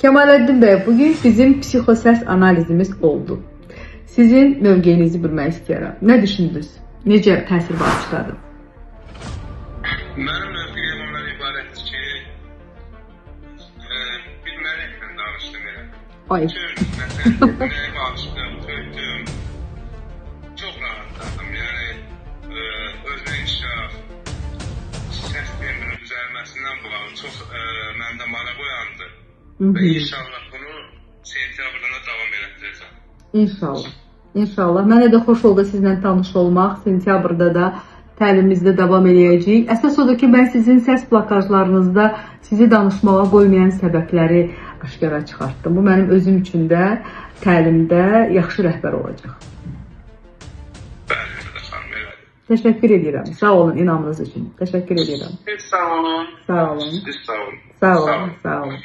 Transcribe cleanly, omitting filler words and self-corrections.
Kemaləddin bəy, bugün bizim psixosəs analizimiz oldu. Sizin mövqeyinizi bilmək istəyirəm. Nə düşündünüz? Necə təsir bağışladı? Mənim mövqeyim ondan ibarətdir ki, bilməliylə danışdım elə. Ay. Bütün məsələləri bağışladım, töydüm. Çox rahatladım, yəni özünə inkişaf, səs tembrinin düzəlməsindən bağlı çox məndə maraq oyandı. Və inşallah bunu sentyabrda davam elətdirəcəm. İnşallah. İnşallah. Mənə də xoş oldu sizlə tanış olmaq. Sentyabrda da təlimimizdə davam edəcəyik. Əsas odur ki, mən sizin səs blokajlarınızda sizi danışmağa qoymayan səbəbləri aşkara çıxartdım. Bu mənim özüm üçün də təlimdə yaxşı rəhbər olacaq. Bəli, xanım, elədir. Təşəkkür edirəm. Sağ olun inamınız üçün. Təşəkkür edirəm. Siz sağ olun. Sağ olun. Siz sağ olun. Sağ olun. Sağ olun.